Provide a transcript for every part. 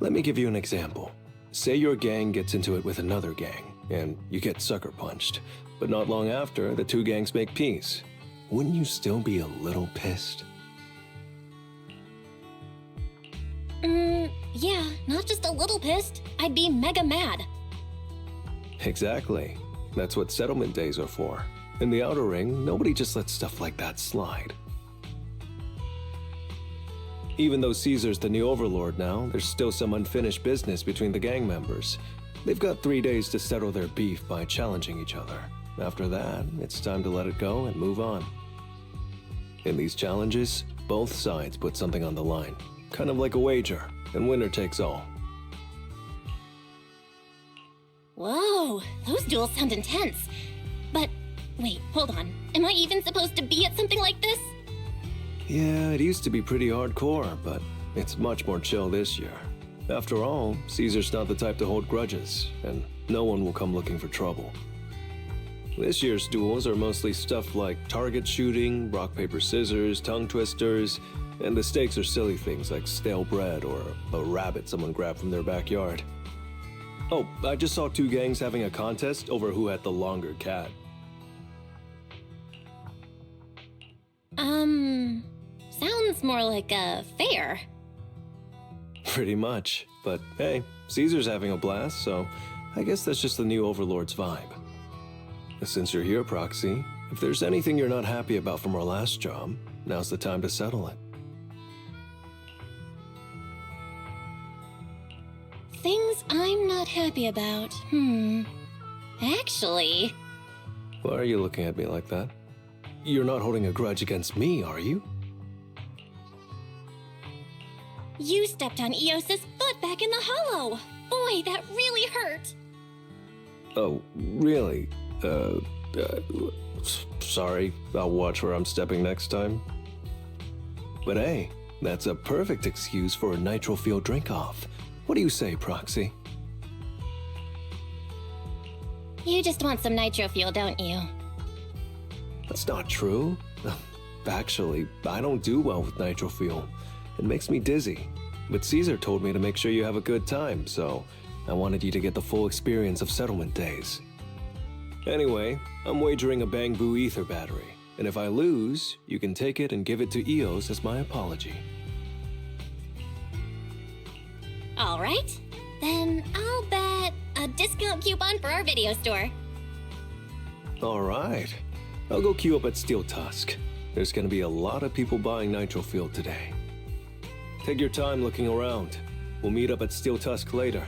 Let me give you an example. Say your gang gets into it with another gang, and you get sucker punched. But not long after, the two gangs make peace. Wouldn't you still be a little pissed? Yeah, not just a little pissed. I'd be mega mad. Exactly. That's what settlement days are for. In the Outer Ring, nobody just lets stuff like that slide. Even though Caesar's the new overlord now, there's still some unfinished business between the gang members. They've got 3 days to settle their beef by challenging each other. After that, it's time to let it go and move on. In these challenges, both sides put something on the line. Kind of like a wager, and winner takes all. Whoa, those duels sound intense. But, wait, hold on. Am I even supposed to be at something like this? Yeah, it used to be pretty hardcore, but it's much more chill this year. After all, Caesar's not the type to hold grudges, and no one will come looking for trouble. This year's duels are mostly stuff like target shooting, rock, paper, scissors, tongue twisters, and the stakes are silly things like stale bread or a rabbit someone grabbed from their backyard. Oh, I just saw 2 gangs having a contest over who had the longer cat. Sounds more like a fair. Pretty much. But hey, Caesar's having a blast, so I guess that's just the new overlord's vibe. Since you're here, Proxy, if there's anything you're not happy about from our last job, now's the time to settle it. Things I'm not happy about. Actually... Why are you looking at me like that? You're not holding a grudge against me, are you? You stepped on Eos's foot back in the hollow! Boy, that really hurt! Oh, really? Sorry, I'll watch where I'm stepping next time. But hey, that's a perfect excuse for a nitro fuel drink-off. What do you say, Proxy? You just want some nitro fuel, don't you? That's not true. Actually, I don't do well with nitro fuel. It makes me dizzy. But Caesar told me to make sure you have a good time, so I wanted you to get the full experience of settlement days. Anyway, I'm wagering a Bang Boo ether battery, and if I lose, you can take it and give it to Eos as my apology. Alright, then I'll bet a discount coupon for our video store. Alright, I'll go queue up at Steel Tusk. There's gonna be a lot of people buying nitro fuel today. Take your time looking around. We'll meet up at Steel Tusk later.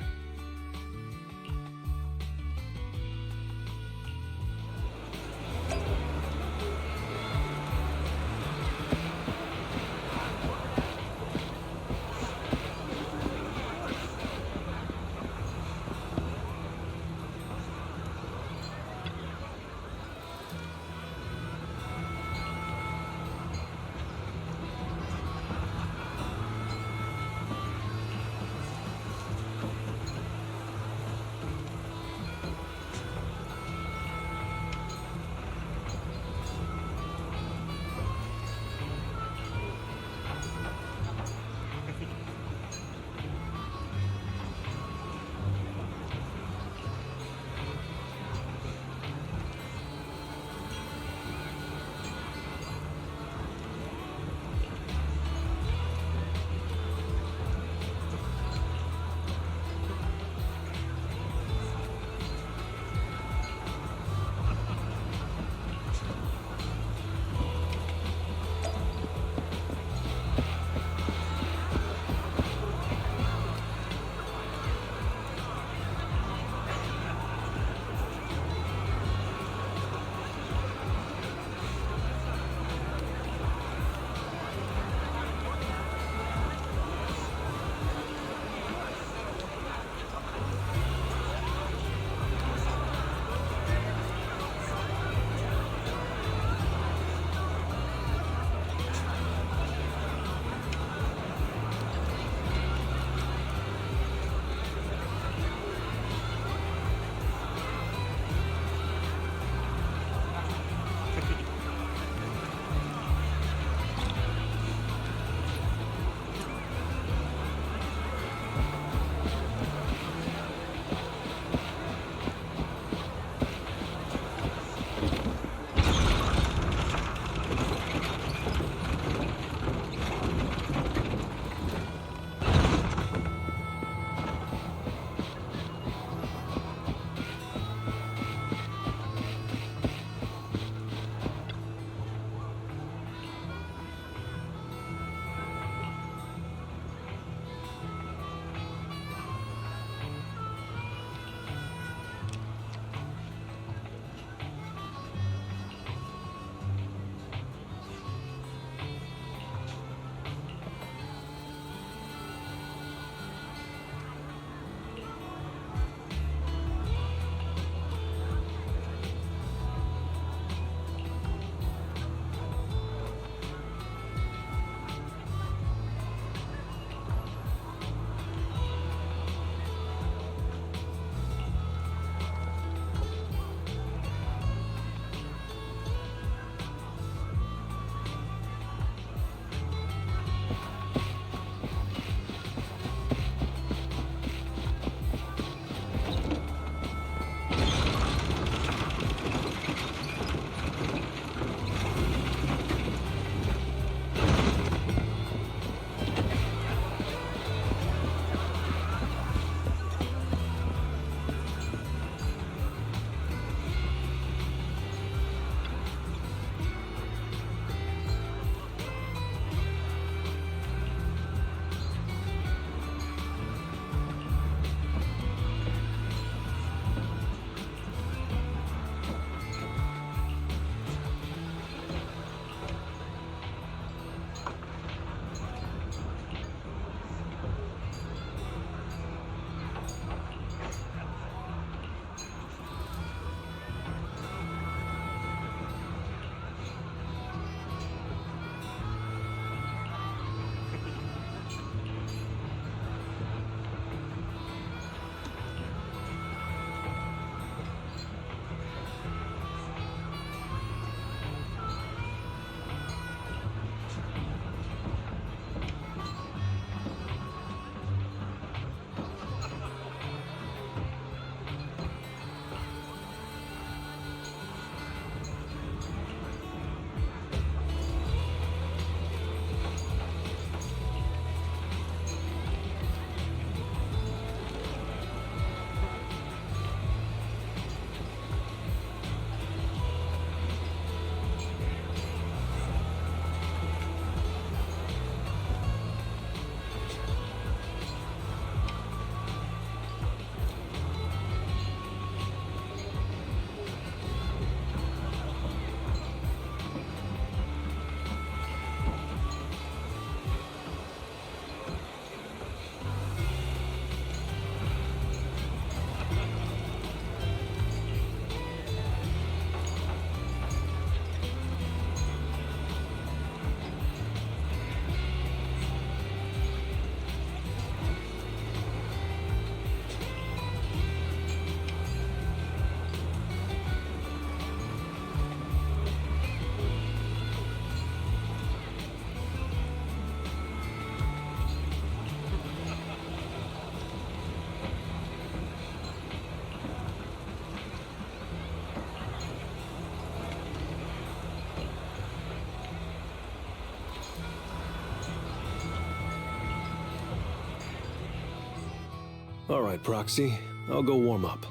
All right, Proxy. I'll go warm up.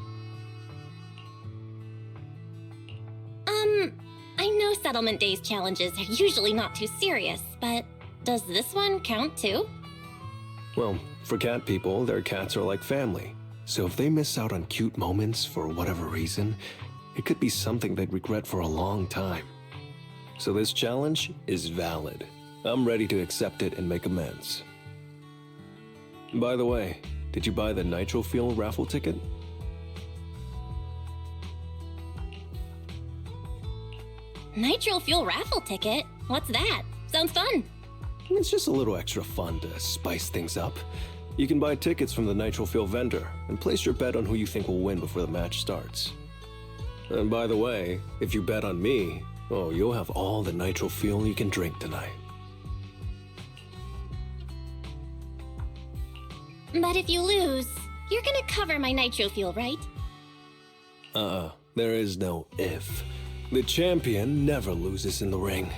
I know Settlement Days challenges are usually not too serious, but does this one count too? Well, for cat people, their cats are like family. So if they miss out on cute moments for whatever reason, it could be something they'd regret for a long time. So this challenge is valid. I'm ready to accept it and make amends. By the way, did you buy the Nitro Fuel raffle ticket? Nitro Fuel raffle ticket? What's that? Sounds fun. It's just a little extra fun to spice things up. You can buy tickets from the Nitro Fuel vendor and place your bet on who you think will win before the match starts. And by the way, if you bet on me, oh, you'll have all the Nitro Fuel you can drink tonight. But if you lose, you're gonna cover my Nitro Fuel, right? There is no if. The champion never loses in the ring.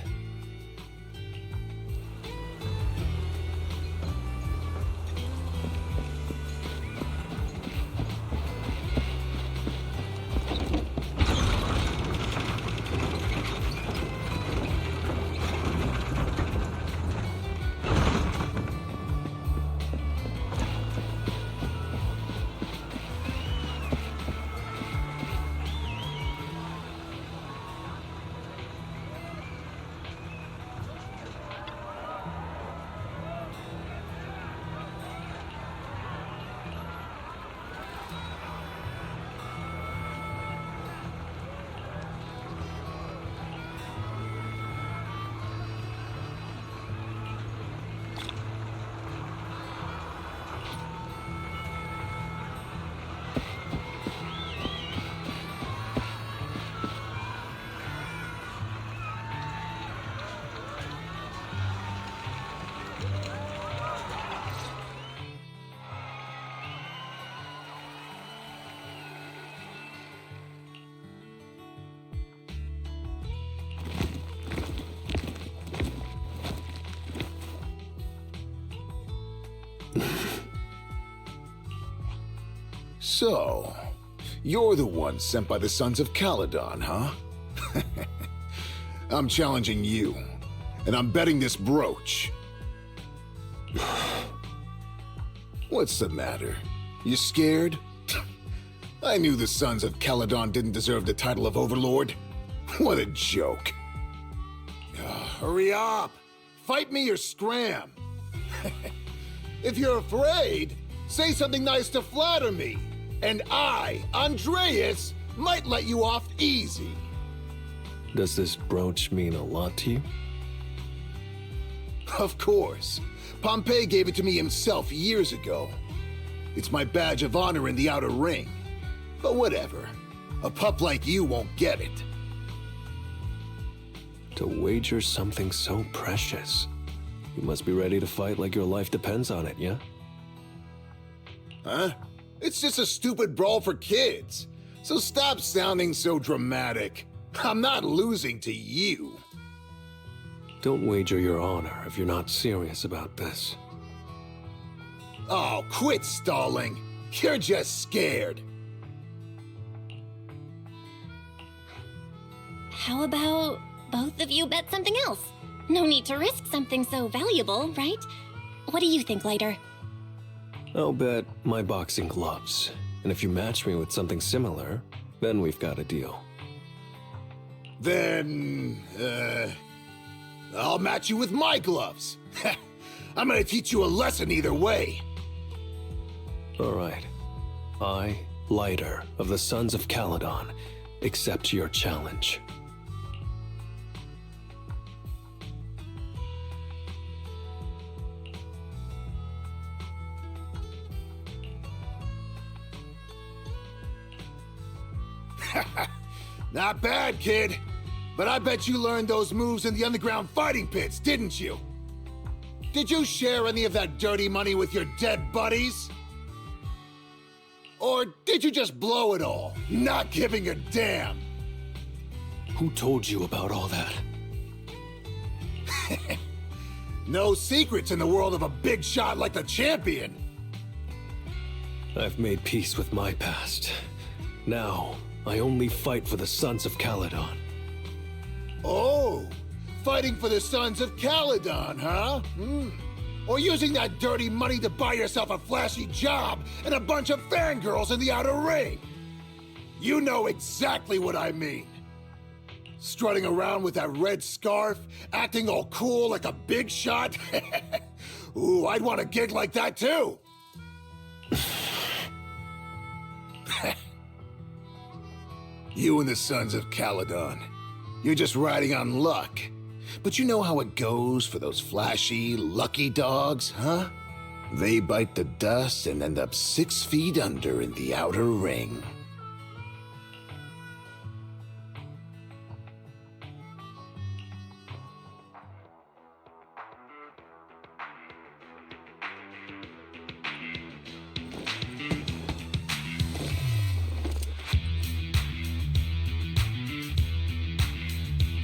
So, you're the one sent by the Sons of Calydon, huh? I'm challenging you, and I'm betting this brooch. What's the matter? You scared? I knew the Sons of Calydon didn't deserve the title of Overlord. What a joke. Hurry up! Fight me or scram! If you're afraid, say something nice to flatter me, and I, Andreas, might let you off easy. Does this brooch mean a lot to you? Of course. Pompey gave it to me himself years ago. It's my badge of honor in the outer ring. But whatever. A pup like you won't get it. To wager something so precious, you must be ready to fight like your life depends on it, yeah? Huh? It's just a stupid brawl for kids. So stop sounding so dramatic. I'm not losing to you. Don't wager your honor if you're not serious about this. Oh, quit stalling. You're just scared. How about both of you bet something else? No need to risk something so valuable, right? What do you think, Lighter? I'll bet my boxing gloves. And if you match me with something similar, then we've got a deal. Then, I'll match you with my gloves. I'm gonna teach you a lesson either way. All right. I, Lighter, of the Sons of Calydon, accept your challenge. Not bad, kid. But I bet you learned those moves in the underground fighting pits, didn't you? Did you share any of that dirty money with your dead buddies? Or did you just blow it all, not giving a damn? Who told you about all that? No secrets in the world of a big shot like the champion. I've made peace with my past. Now, I only fight for the sons of Calydon. Oh, fighting for the sons of Calydon, huh? Or using that dirty money to buy yourself a flashy job and a bunch of fangirls in the outer ring. You know exactly what I mean. Strutting around with that red scarf, acting all cool like a big shot. Ooh, I'd want a gig like that too. You and the sons of Calydon. You're just riding on luck. But you know how it goes for those flashy, lucky dogs, huh? They bite the dust and end up 6 feet under in the outer ring.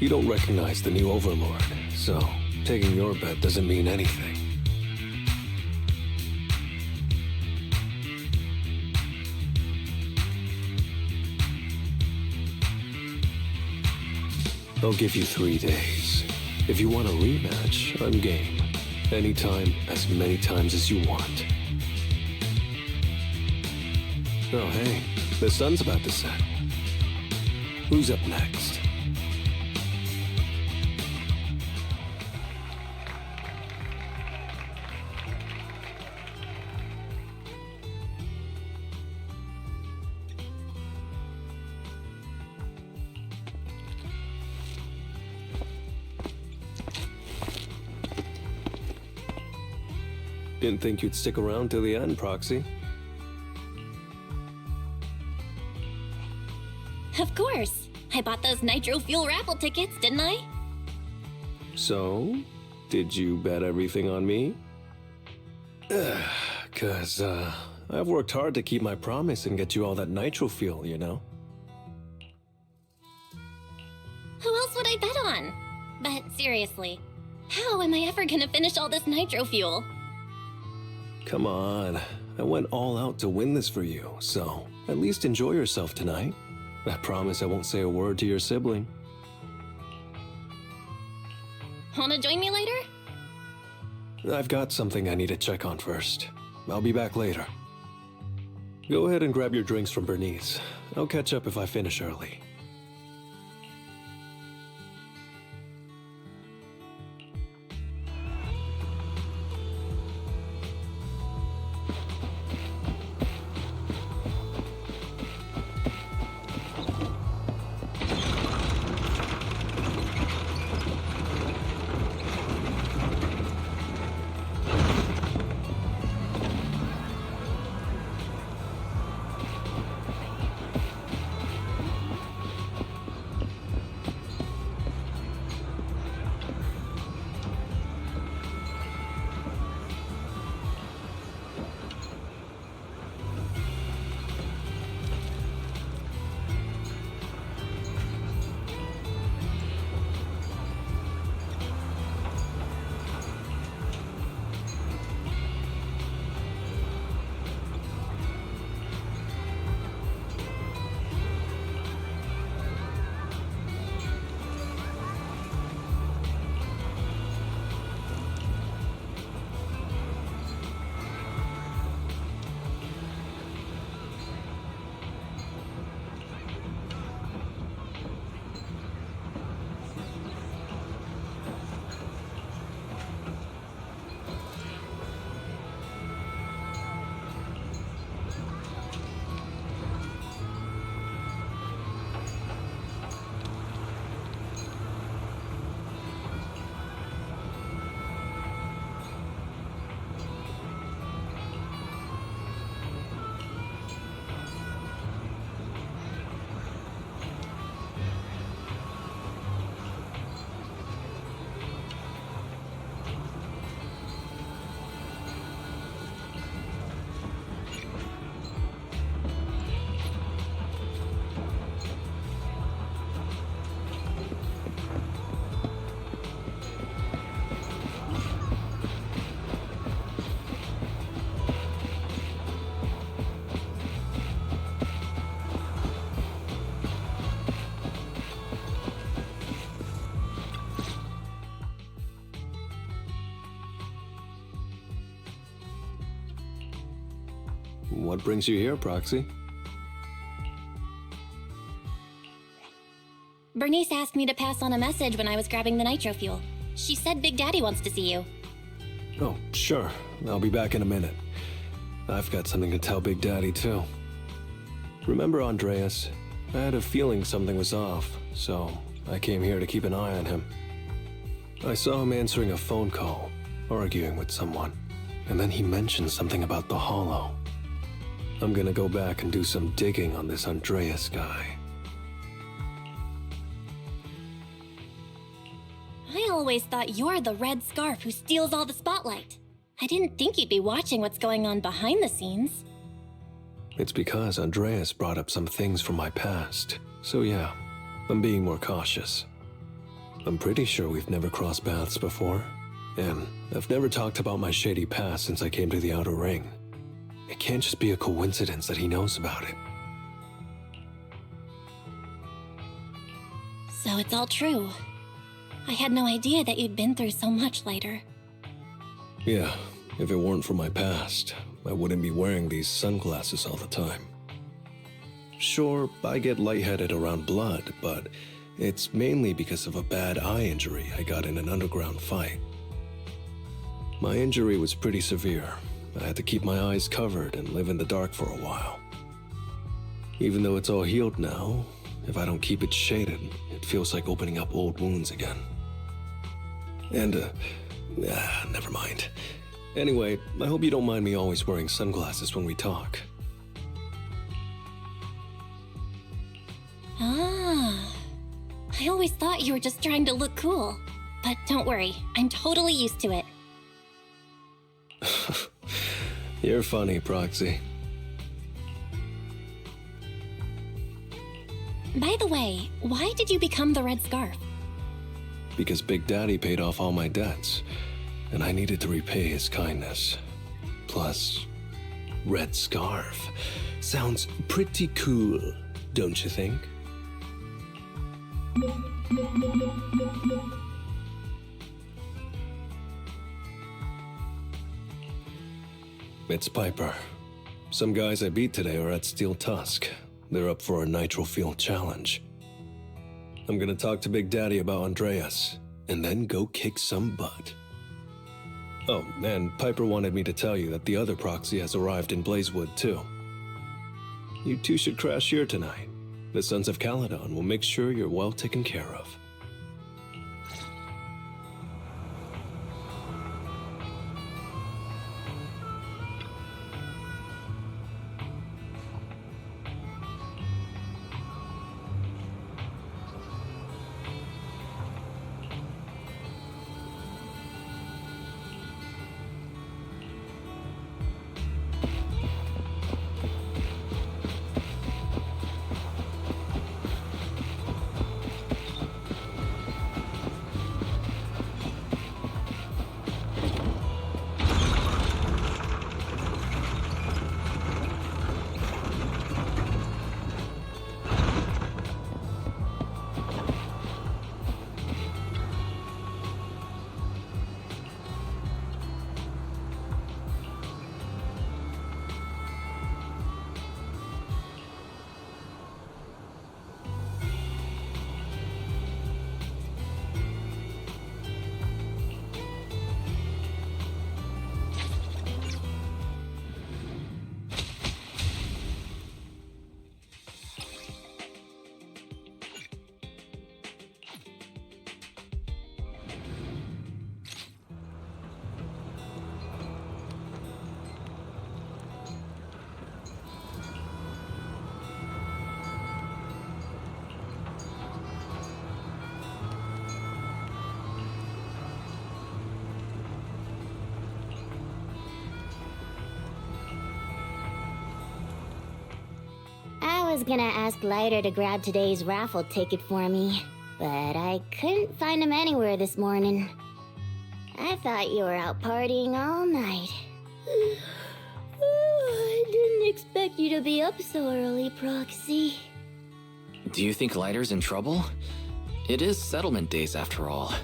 You don't recognize the new Overlord, so taking your bet doesn't mean anything. I'll give you 3 days. If you want a rematch, I'm game. Anytime, as many times as you want. Oh, hey, the sun's about to set. Who's up next? Didn't think you'd stick around till the end, Proxy. Of course. I bought those nitro fuel raffle tickets, didn't I? So, did you bet everything on me? 'Cause, I've worked hard to keep my promise and get you all that nitro fuel, you know? Who else would I bet on? But seriously, how am I ever gonna finish all this nitro fuel? Come on, I went all out to win this for you, so at least enjoy yourself tonight. I promise I won't say a word to your sibling. Wanna join me later? I've got something I need to check on first. I'll be back later. Go ahead and grab your drinks from Bernice. I'll catch up if I finish early. What brings you here, Proxy? Bernice asked me to pass on a message when I was grabbing the nitro fuel. She said Big Daddy wants to see you. Oh, sure. I'll be back in a minute. I've got something to tell Big Daddy, too. Remember Andreas? I had a feeling something was off, so I came here to keep an eye on him. I saw him answering a phone call, arguing with someone, and then he mentioned something about the Hollow. I'm gonna go back and do some digging on this Andreas guy. I always thought you're the red scarf who steals all the spotlight. I didn't think you'd be watching what's going on behind the scenes. It's because Andreas brought up some things from my past, so yeah, I'm being more cautious. I'm pretty sure we've never crossed paths before, and I've never talked about my shady past since I came to the Outer Ring. It can't just be a coincidence that he knows about it. So it's all true. I had no idea that you'd been through so much later. Yeah, if it weren't for my past, I wouldn't be wearing these sunglasses all the time. Sure, I get lightheaded around blood, but it's mainly because of a bad eye injury I got in an underground fight. My injury was pretty severe. I had to keep my eyes covered and live in the dark for a while. Even though it's all healed now, if I don't keep it shaded, it feels like opening up old wounds again. And, never mind. Anyway, I hope you don't mind me always wearing sunglasses when we talk. Ah, I always thought you were just trying to look cool. But don't worry, I'm totally used to it. You're funny, Proxy. By the way, why did you become the red scarf? Because Big Daddy paid off all my debts, and I needed to repay his kindness. Plus, red scarf. Sounds pretty cool, don't you think? It's Piper. Some guys I beat today are at Steel Tusk. They're up for a nitro fuel challenge. I'm gonna talk to Big Daddy about Andreas, and then go kick some butt. Oh, and Piper wanted me to tell you that the other proxy has arrived in Blazewood, too. You two should crash here tonight. The Sons of Calydon will make sure you're well taken care of. I was gonna ask Lighter to grab today's raffle ticket for me, but I couldn't find him anywhere this morning. I thought you were out partying all night. I didn't expect you to be up so early, Proxy. Do you think Lighter's in trouble? It is settlement days after all.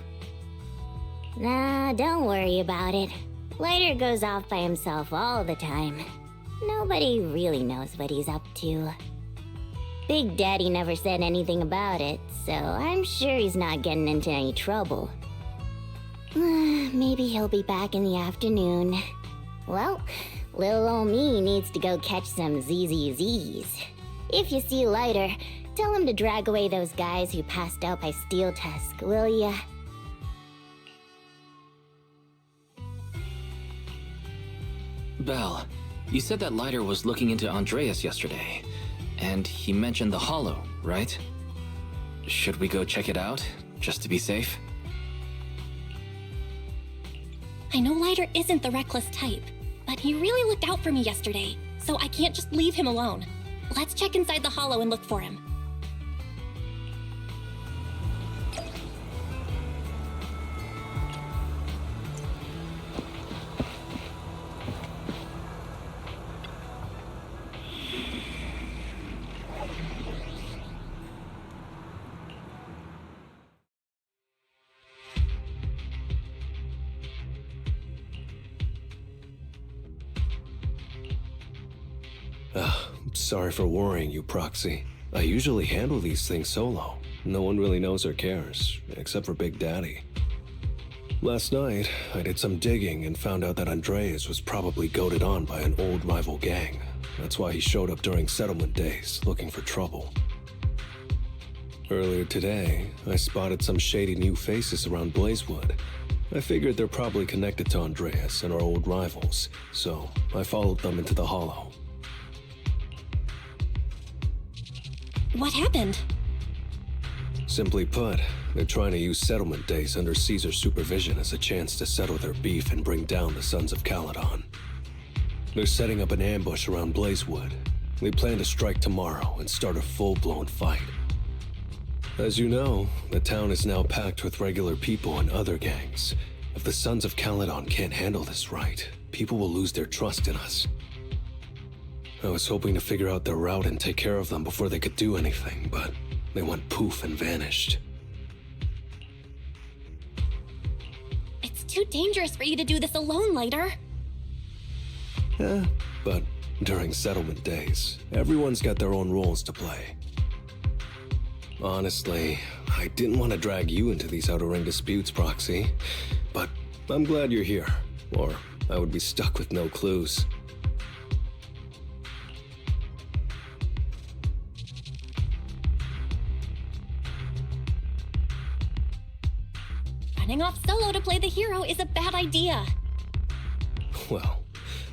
Nah, don't worry about it. Lighter goes off by himself all the time. nobody really knows what he's up to. Big Daddy never said anything about it, so I'm sure he's not getting into any trouble. Maybe he'll be back in the afternoon. Well, little ol' me needs to go catch some ZZZs. If you see Lighter, tell him to drag away those guys who passed out by Steel Tusk, will ya? Belle, you said that Lighter was looking into Andreas yesterday, and he mentioned the Hollow, right? Should we go check it out, just to be safe? I know Lighter isn't the reckless type, but he really looked out for me yesterday, so I can't just leave him alone. Let's check inside the Hollow and look for him. Sorry for worrying you, Proxy. I usually handle these things solo. No one really knows or cares, except for Big Daddy. Last night, I did some digging and found out that Andreas was probably goaded on by an old rival gang. That's why he showed up during settlement days, looking for trouble. Earlier today, I spotted some shady new faces around Blazewood. I figured they're probably connected to Andreas and our old rivals, so I followed them into the Hollow. What happened? Simply put, they're trying to use settlement days under Caesar's supervision as a chance to settle their beef and bring down the Sons of Calydon. They're setting up an ambush around Blazewood. They plan to strike tomorrow and start a full-blown fight. As you know, the town is now packed with regular people and other gangs. If the Sons of Calydon can't handle this right, people will lose their trust in us. I was hoping to figure out their route and take care of them before they could do anything, but they went poof and vanished. It's too dangerous for you to do this alone, Lighter. Yeah, but during settlement days, everyone's got their own roles to play. Honestly, I didn't want to drag you into these outer ring disputes, Proxy, but I'm glad you're here, or I would be stuck with no clues. Running off solo to play the hero is a bad idea. Well,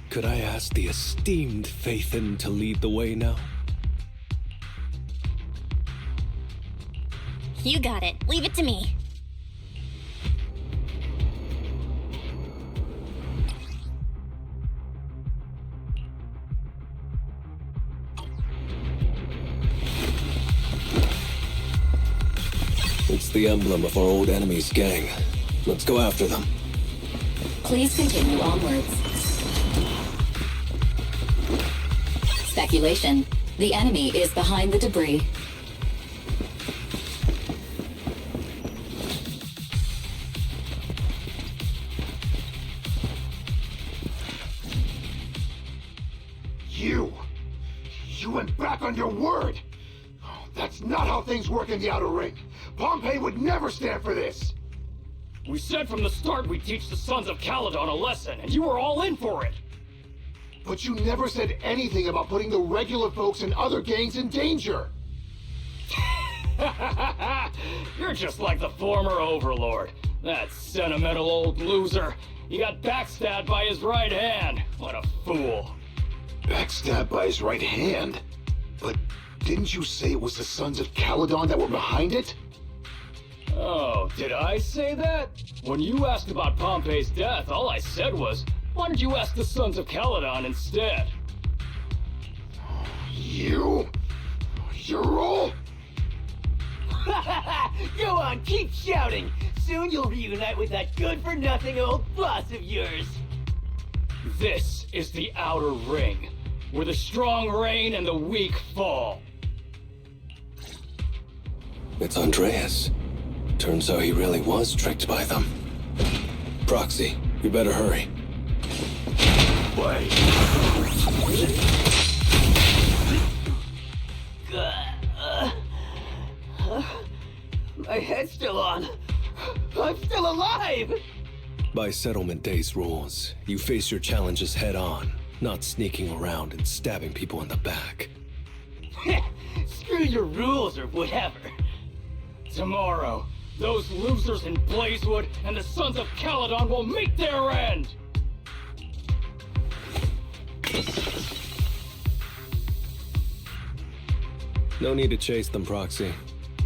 could I ask the esteemed Phaethon to lead the way now? You got it. Leave it to me. It's the emblem of our old enemy's gang. Let's go after them. Please continue onwards. Speculation. The enemy is behind the debris. You went back on your word! Oh, that's not how things work in the Outer Ring. Pompeii would never stand for this! We said from the start we'd teach the Sons of Calydon a lesson, and you were all in for it! But you never said anything about putting the regular folks and other gangs in danger! You're just like the former Overlord. That sentimental old loser. He got backstabbed by his right hand. What a fool. Backstabbed by his right hand? But didn't you say it was the Sons of Calydon that were behind it? Oh, did I say that? When you asked about Pompey's death, all I said was, why did you ask the Sons of Calydon instead? You're all... Go on, keep shouting! Soon you'll reunite with that good-for-nothing old boss of yours! This is the Outer Ring, where the strong reign and the weak fall. It's Andreas. Turns out he really was tricked by them. Proxy, you better hurry. Wait. by Settlement Day's rules. You face your challenges head on, not sneaking around and stabbing people in the back. Screw your rules or whatever. Tomorrow, those losers in Blazewood and the Sons of Calydon will meet their end! No need to chase them, Proxy.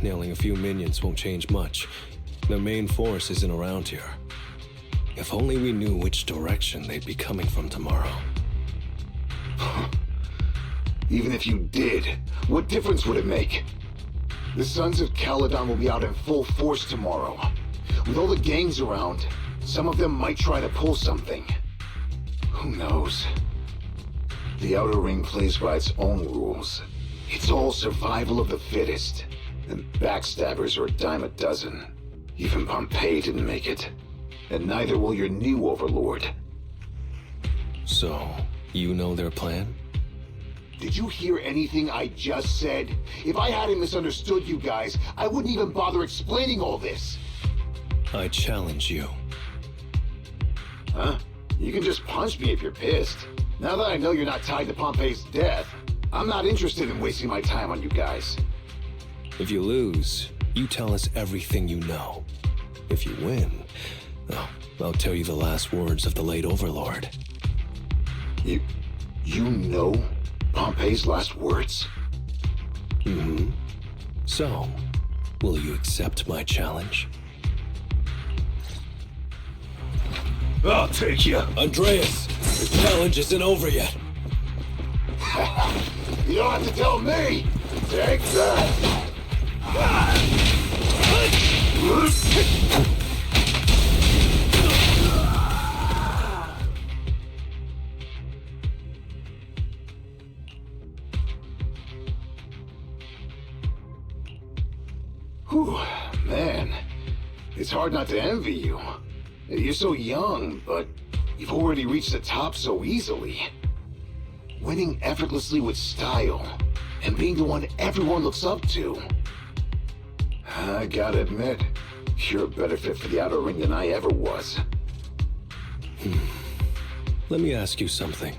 Nailing a few minions won't change much. The main force isn't around here. If only we knew which direction they'd be coming from tomorrow. Even if you did, what difference would it make? The Sons of Calydon will be out in full force tomorrow. With all the gangs around, some of them might try to pull something. Who knows? The Outer Ring plays by its own rules. It's all survival of the fittest. And backstabbers are a dime a dozen. Even Pompeii didn't make it. And neither will your new overlord. So, you know their plan? Did you hear anything I just said? If I hadn't misunderstood you guys, I wouldn't even bother explaining all this. I challenge you. Huh? You can just punch me if you're pissed. Now that I know you're not tied to Pompeii's death, I'm not interested in wasting my time on you guys. If you lose, you tell us everything you know. If you win, well, I'll tell you the last words of the late Overlord. You know Pompeii's last words? Mm-hmm. So, will you accept my challenge? I'll take you. Andreas, the challenge isn't over yet. You don't have to tell me. Take that. Whew, man. It's hard not to envy you. You're so young, but you've already reached the top so easily. Winning effortlessly with style, and being the one everyone looks up to. I gotta admit, you're a better fit for the Outer Ring than I ever was. Let me ask you something.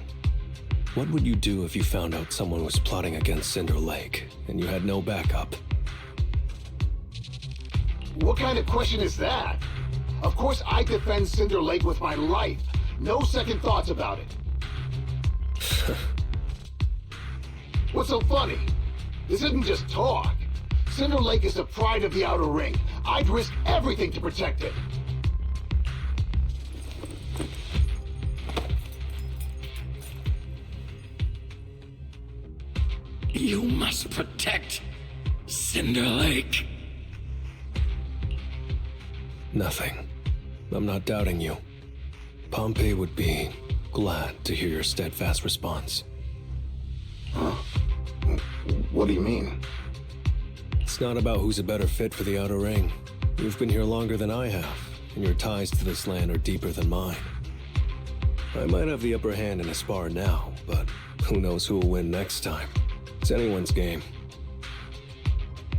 What would you do if you found out someone was plotting against Cinder Lake, and you had no backup? What kind of question is that? Of course I defend Cinder Lake with my life. No second thoughts about it. What's so funny? This isn't just talk. Cinder Lake is the pride of the Outer Ring. I'd risk everything to protect it. You must protect Cinder Lake. Nothing. I'm not doubting you. Pompey would be glad to hear your steadfast response. Huh? What do you mean? It's not about who's a better fit for the Outer Ring. You've been here longer than I have, and your ties to this land are deeper than mine. I might have the upper hand in a spar now, but who knows who will win next time. It's anyone's game.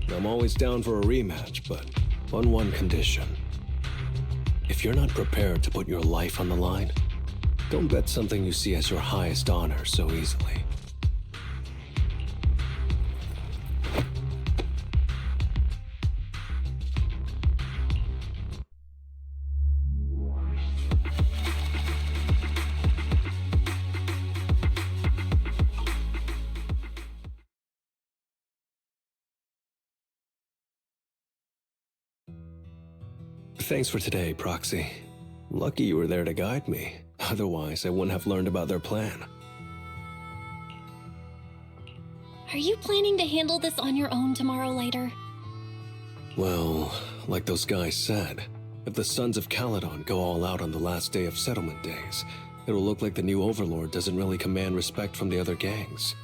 I'm always down for a rematch, but on one condition. If you're not prepared to put your life on the line, don't bet something you see as your highest honor so easily. Thanks for today, Proxy. Lucky you were there to guide me. Otherwise, I wouldn't have learned about their plan. Are you planning to handle this on your own tomorrow, Lighter? Well, like those guys said, if the Sons of Calydon go all out on the last day of Settlement Days, it'll look like the new Overlord doesn't really command respect from the other gangs.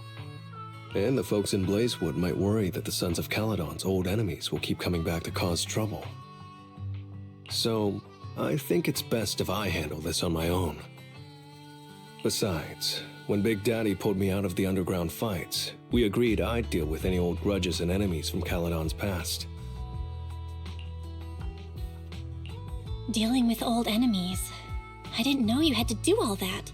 And the folks in Blazewood might worry that the Sons of Calydon's old enemies will keep coming back to cause trouble. So, I think it's best if I handle this on my own. Besides, when Big Daddy pulled me out of the underground fights, we agreed I'd deal with any old grudges and enemies from Calydon's past. Dealing with old enemies. I didn't know you had to do all that.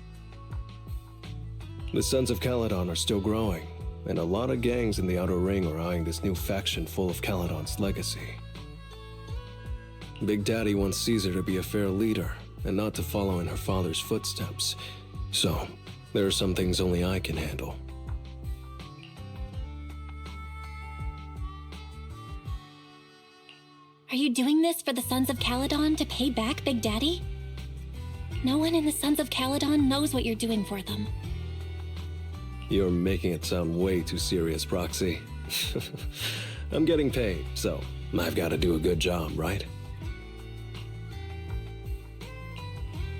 The Sons of Calydon are still growing, and a lot of gangs in the Outer Ring are eyeing this new faction full of Calydon's legacy. Big Daddy wants Caesar to be a fair leader, and not to follow in her father's footsteps. So, there are some things only I can handle. Are you doing this for the Sons of Calydon to pay back Big Daddy? No one in the Sons of Calydon knows what you're doing for them. You're making it sound way too serious, Proxy. I'm getting paid, so I've got to do a good job, right?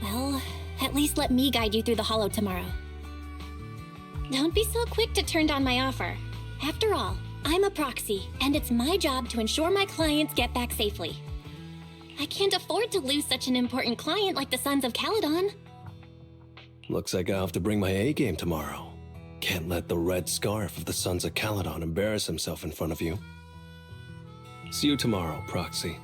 Well, at least let me guide you through the Hollow tomorrow. Don't be so quick to turn down my offer. After all, I'm a proxy, and it's my job to ensure my clients get back safely. I can't afford to lose such an important client like the Sons of Calydon. Looks like I'll have to bring my A-game tomorrow. Can't let the red scarf of the Sons of Calydon embarrass himself in front of you. See you tomorrow, Proxy.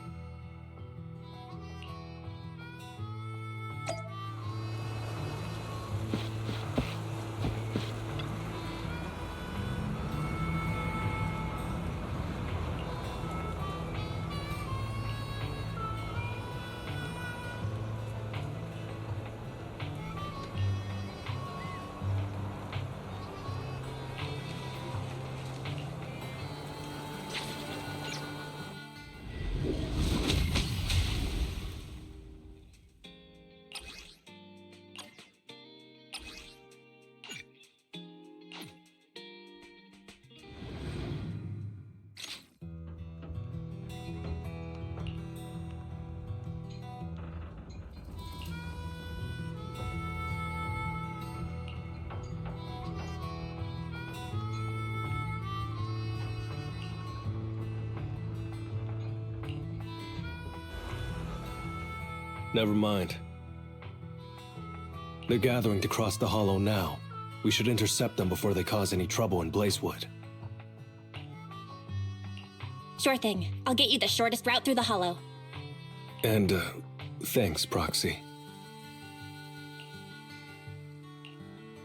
Never mind. They're gathering to cross the Hollow now. We should intercept them before they cause any trouble in Blazewood. Sure thing. I'll get you the shortest route through the Hollow. And, thanks, Proxy.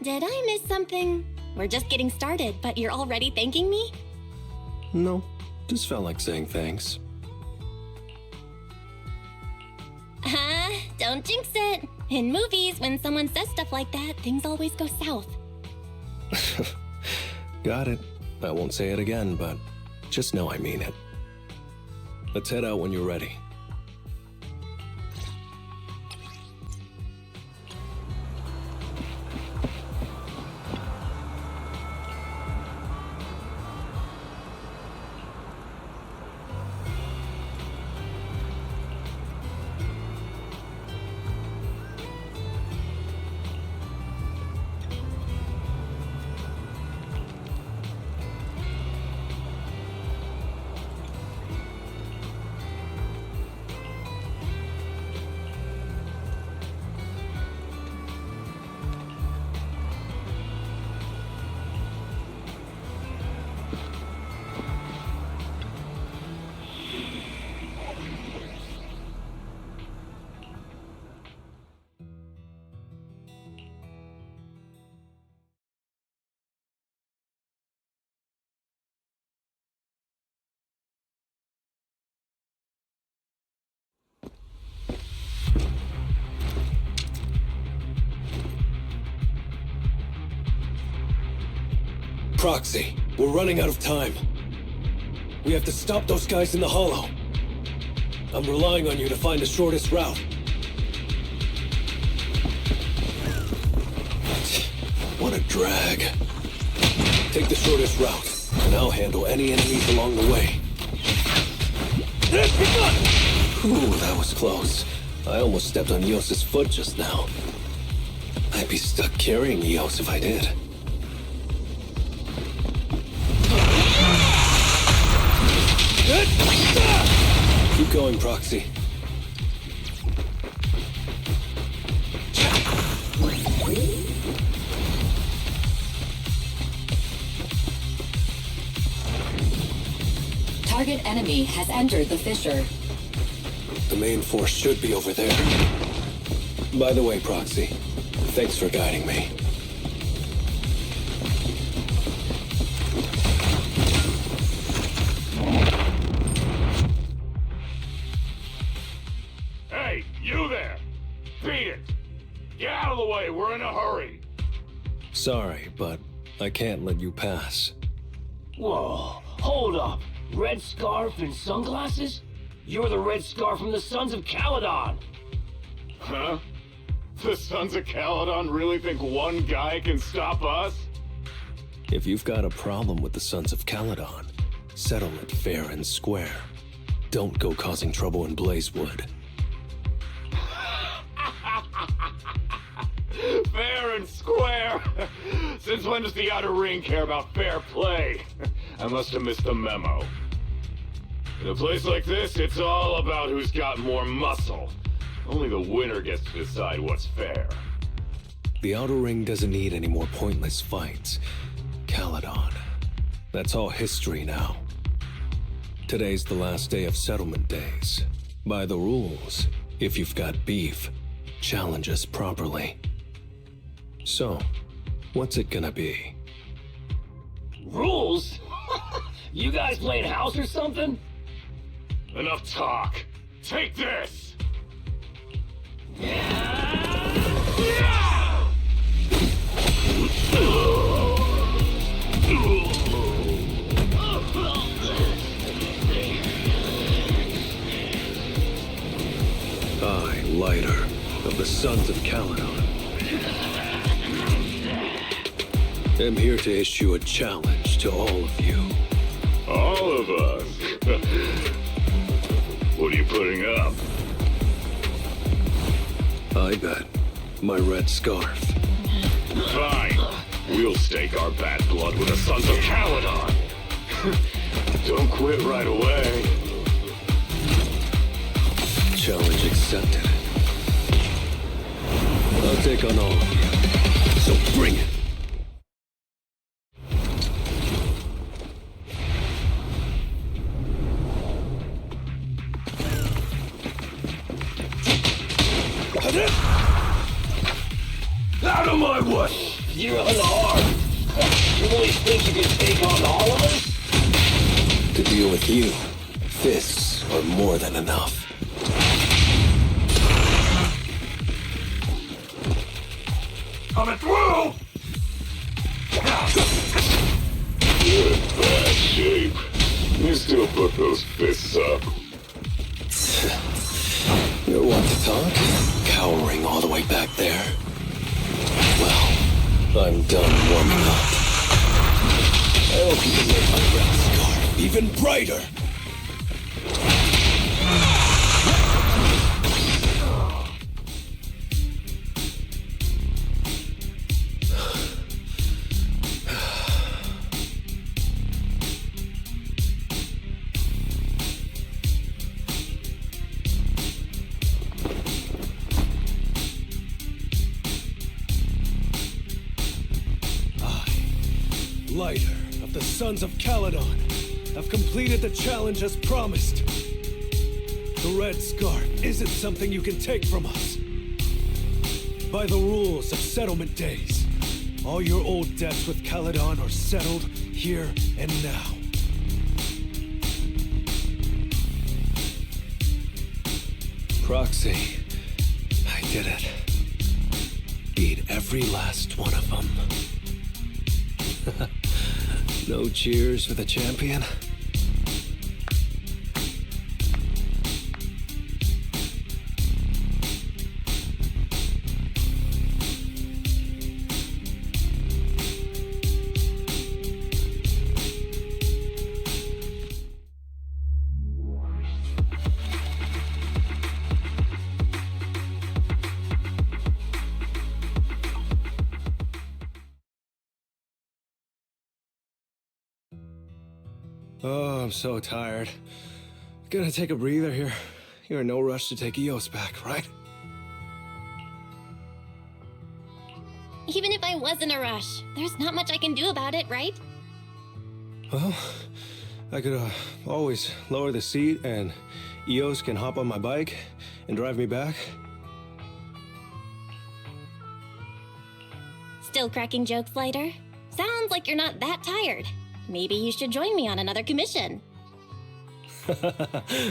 Did I miss something? We're just getting started, but you're already thanking me? No, just felt like saying thanks. Don't jinx it. In movies, when someone says stuff like that, things always go south. Got it. I won't say it again, but just know I mean it. Let's head out when you're ready. Proxy, we're running out of time. We have to stop those guys in the Hollow. I'm relying on you to find the shortest route. What a drag. Take the shortest route, and I'll handle any enemies along the way. Ooh, that was close. I almost stepped on Eos's foot just now. I'd be stuck carrying Eos if I did. Keep going, Proxy. Target enemy has entered the fissure. The main force should be over there. By the way, Proxy, thanks for guiding me. Hey, you there! Beat it! Get out of the way, we're in a hurry! Sorry, but I can't let you pass. Whoa, hold up. Red scarf and sunglasses? You're the red scarf from the Sons of Calydon! Huh? The Sons of Calydon really think one guy can stop us? If you've got a problem with the Sons of Calydon, settle it fair and square. Don't go causing trouble in Blazewood. Fair and square! Since when does the Outer Ring care about fair play? I must have missed the memo. In a place like this, it's all about who's got more muscle. Only the winner gets to decide what's fair. The Outer Ring doesn't need any more pointless fights. Calydon. That's all history now. Today's the last day of settlement days. By the rules, if you've got beef, challenge us properly. So, what's it gonna be? Rules? You guys playing house or something? Enough talk. Take this! I, Lighter, of the Sons of Calydon, am here to issue a challenge to all of you. All of us? What are you putting up? I bet my red scarf. Fine. We'll stake our bad blood with the Sons of Calydon. Don't quit right away. Challenge accepted. I'll take on all of you. So bring it. Out of my way! You're on the hard. You really think you can take on all of us? To deal with you, fists are more than enough. Coming through! You're in bad shape. You still put those fists up. You want to talk? Cowering all the way back there? Well, I'm done warming up. I hope you can make my red scarf even brighter. Lighter of the Sons of Calydon have completed the challenge as promised. The red scarf isn't something you can take from us. By the rules of settlement days, all your old debts with Calydon are settled here and now. Proxy, I did it. Beat every last one of them. No cheers for the champion? Oh, I'm so tired. Gonna take a breather here. You're in no rush to take Eos back, right? Even if I was in a rush, there's not much I can do about it, right? Well, I could always lower the seat and Eos can hop on my bike and drive me back. Still cracking jokes, Lighter? Sounds like you're not that tired. Maybe you should join me on another commission.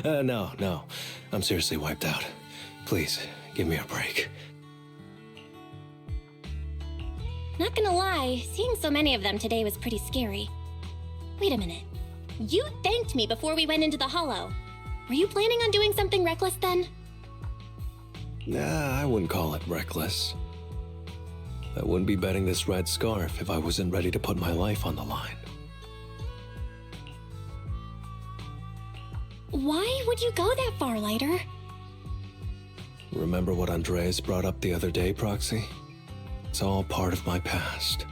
No. I'm seriously wiped out. Please, give me a break. Not gonna lie, seeing so many of them today was pretty scary. Wait a minute. You thanked me before we went into the Hollow. Were you planning on doing something reckless then? Nah, I wouldn't call it reckless. I wouldn't be betting this red scarf if I wasn't ready to put my life on the line. Why would you go that far, Lighter? Remember what Andreas brought up the other day, Proxy? It's all part of my past.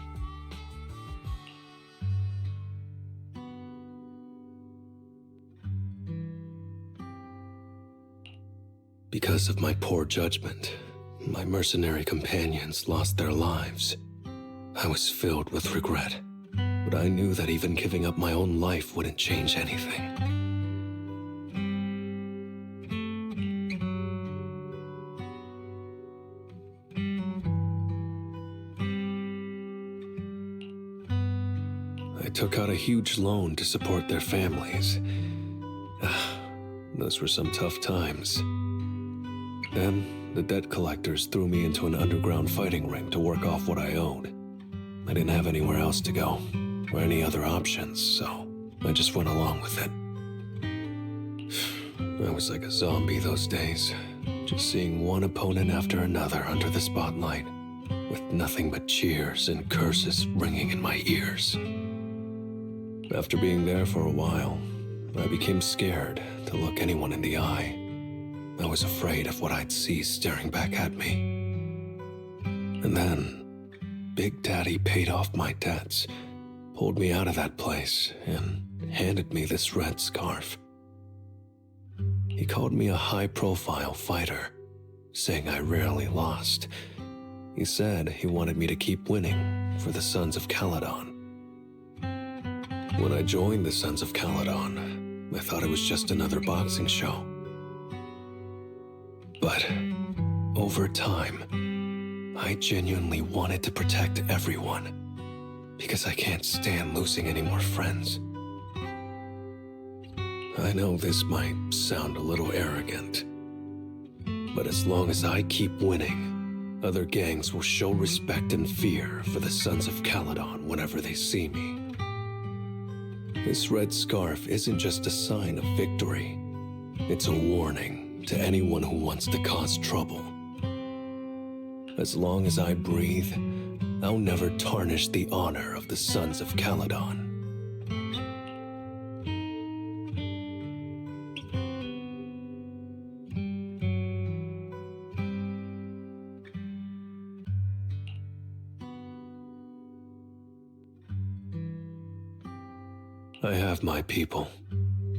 Because of my poor judgment, my mercenary companions lost their lives. I was filled with regret, but I knew that even giving up my own life wouldn't change anything. I took out a huge loan to support their families. Those were some tough times. Then, the debt collectors threw me into an underground fighting ring to work off what I owed. I didn't have anywhere else to go, or any other options, so I just went along with it. I was like a zombie those days, just seeing one opponent after another under the spotlight, with nothing but cheers and curses ringing in my ears. After being there for a while, I became scared to look anyone in the eye. I was afraid of what I'd see staring back at me. And then, Big Daddy paid off my debts, pulled me out of that place, and handed me this red scarf. He called me a high-profile fighter, saying I rarely lost. He said he wanted me to keep winning for the Sons of Calydon. When I joined the Sons of Calydon, I thought it was just another boxing show. But over time, I genuinely wanted to protect everyone, because I can't stand losing any more friends. I know this might sound a little arrogant, but as long as I keep winning, other gangs will show respect and fear for the Sons of Calydon whenever they see me. This red scarf isn't just a sign of victory. It's a warning to anyone who wants to cause trouble. As long as I breathe, I'll never tarnish the honor of the Sons of Calydon. I have my people,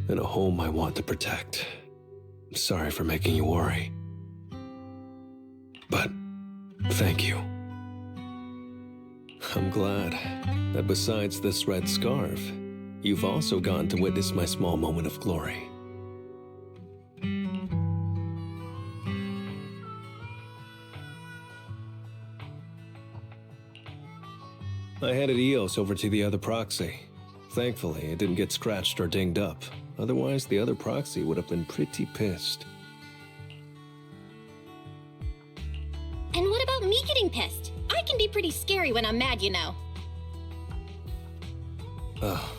and a home I want to protect. Sorry for making you worry. But thank you. I'm glad that besides this red scarf, you've also gotten to witness my small moment of glory. I handed Eos over to the other proxy. Thankfully, it didn't get scratched or dinged up. Otherwise, the other proxy would have been pretty pissed. And what about me getting pissed? I can be pretty scary when I'm mad, you know. Oh.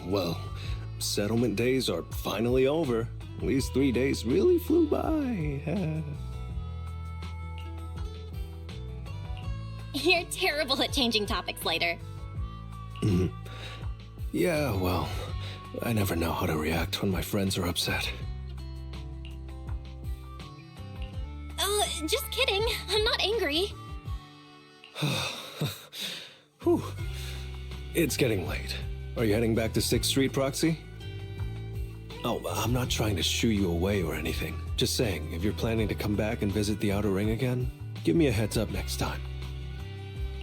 Well, settlement days are finally over. These 3 days really flew by. You're terrible at changing topics, Lighter. Yeah, well, I never know how to react when my friends are upset. Just kidding. I'm not angry. Whew. It's getting late. Are you heading back to 6th Street, Proxy? Oh, I'm not trying to shoo you away or anything. Just saying, if you're planning to come back and visit the Outer Ring again, give me a heads up next time.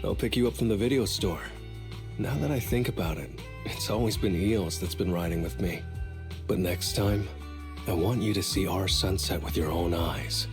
I'll pick you up from the video store. Now that I think about it, it's always been Eos that's been riding with me. But next time, I want you to see our sunset with your own eyes.